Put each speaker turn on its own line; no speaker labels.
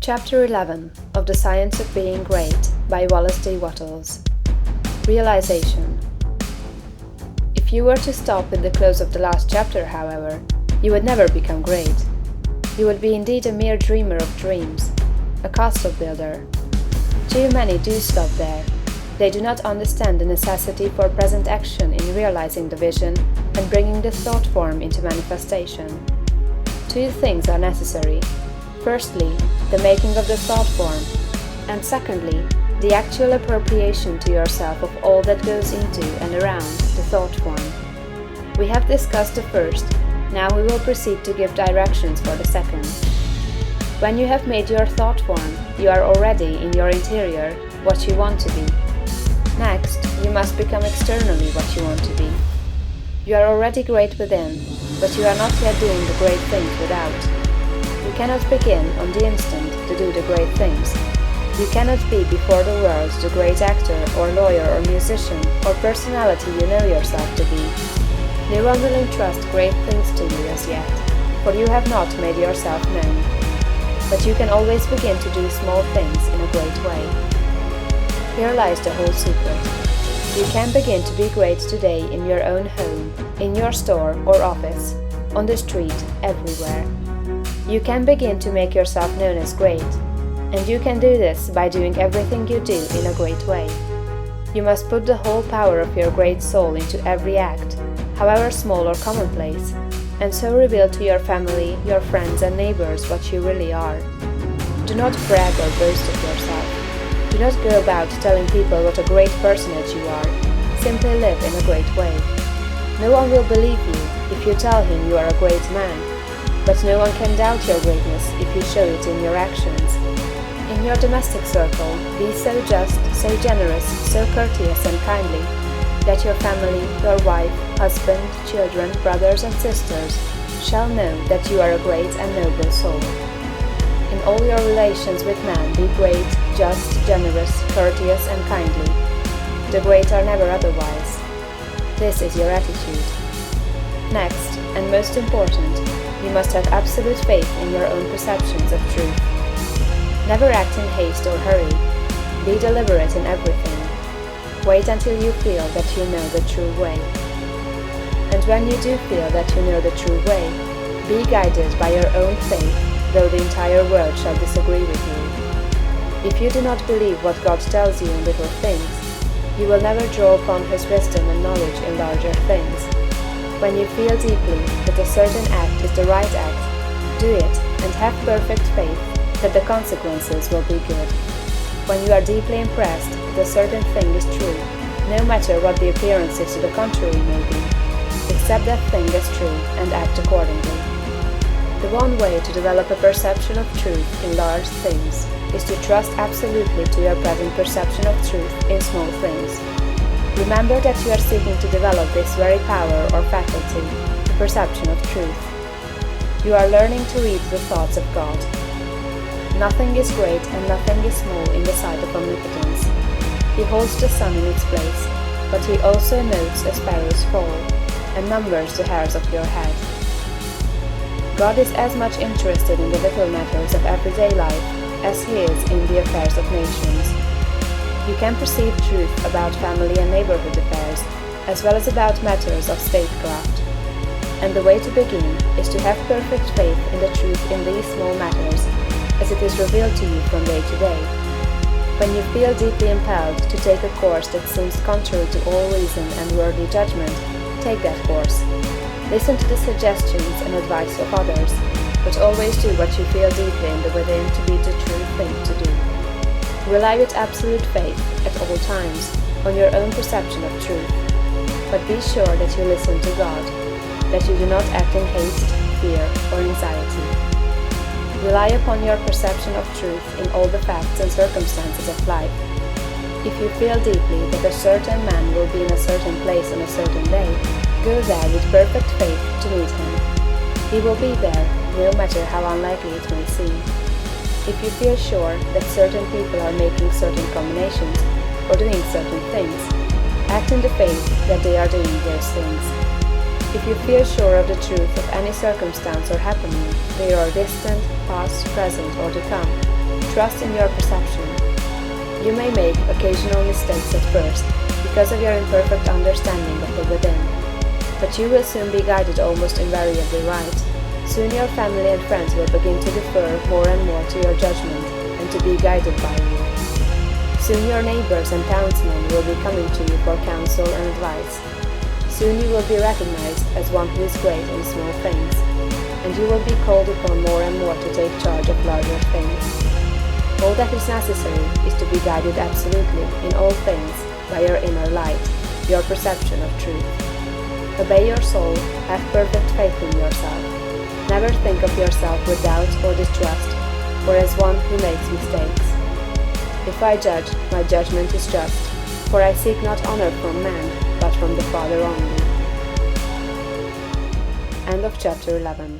Chapter 11 of The Science of Being Great by Wallace D. Wattles. Realization. If you were to stop in the close of the last chapter, however, you would never become great. You would be indeed a mere dreamer of dreams, a castle builder. Too many do stop there. They do not understand the necessity for present action in realizing the vision and bringing the thought form into manifestation. Two things are necessary. Firstly, the making of the thought form, and secondly, the actual appropriation to yourself of all that goes into and around the thought form. We have discussed the first, now we will proceed to give directions for the second. When you have made your thought form, you are already in your interior what you want to be. Next, you must become externally what you want to be. You are already great within, but you are not yet doing the great things without. You cannot begin on the instant to do the great things. You cannot be before the world the great actor or lawyer or musician or personality you know yourself to be. No one will entrust great things to you as yet, for you have not made yourself known. But you can always begin to do small things in a great way. Here lies the whole secret. You can begin to be great today in your own home, in your store or office, on the street, everywhere. You can begin to make yourself known as great, and you can do this by doing everything you do in a great way. You must put the whole power of your great soul into every act, however small or commonplace, and so reveal to your family, your friends and neighbors what you really are. Do not brag or boast of yourself. Do not go about telling people what a great personage you are. Simply live in a great way. No one will believe you if you tell him you are a great man, but no one can doubt your greatness if you show it in your actions. In your domestic circle, be so just, so generous, so courteous and kindly, that your family, your wife, husband, children, brothers and sisters shall know that you are a great and noble soul. In all your relations with man be great, just, generous, courteous and kindly. The great are never otherwise. This is your attitude. Next, and most important, you must have absolute faith in your own perceptions of truth. Never act in haste or hurry. Be deliberate in everything. Wait until you feel that you know the true way. And when you do feel that you know the true way, be guided by your own faith, though the entire world shall disagree with you. If you do not believe what God tells you in little things, you will never draw upon His wisdom and knowledge in larger things. When you feel deeply that a certain act is the right act, do it and have perfect faith that the consequences will be good. When you are deeply impressed that a certain thing is true, no matter what the appearances to the contrary may be, accept that thing as true and act accordingly. The one way to develop a perception of truth in large things is to trust absolutely to your present perception of truth in small things. Remember that you are seeking to develop this very power or faculty, the perception of truth. You are learning to read the thoughts of God. Nothing is great and nothing is small in the sight of omnipotence. He holds the sun in its place, but He also notes a sparrow's fall, and numbers the hairs of your head. God is as much interested in the little matters of everyday life as He is in the affairs of nations. You can perceive truth about family and neighborhood affairs, as well as about matters of statecraft. And the way to begin is to have perfect faith in the truth in these small matters, as it is revealed to you from day to day. When you feel deeply impelled to take a course that seems contrary to all reason and worldly judgment, take that course. Listen to the suggestions and advice of others, but always do what you feel deeply in the within to be the true thing to do. Rely with absolute faith, at all times, on your own perception of truth. But be sure that you listen to God, that you do not act in haste, fear, or anxiety. Rely upon your perception of truth in all the facts and circumstances of life. If you feel deeply that a certain man will be in a certain place on a certain day, go there with perfect faith to meet him. He will be there, no matter how unlikely it may seem. If you feel sure that certain people are making certain combinations or doing certain things, act in the faith that they are doing those things. If you feel sure of the truth of any circumstance or happening, near or distant, past, present, or to come. Trust in your perception. You may make occasional mistakes at first because of your imperfect understanding of the within, but you will soon be guided almost invariably right. Soon your family and friends will begin to defer more and more to your judgment and to be guided by you. Soon your neighbors and townsmen will be coming to you for counsel and advice. Soon you will be recognized as one who is great in small things, and you will be called upon more and more to take charge of larger things. All that is necessary is to be guided absolutely in all things by your inner light, your perception of truth. Obey your soul, have perfect faith in yourself. Never think of yourself with doubt or distrust, or as one who makes mistakes. If I judge, my judgment is just, for I seek not honor from man, but from the Father only. End of chapter 11.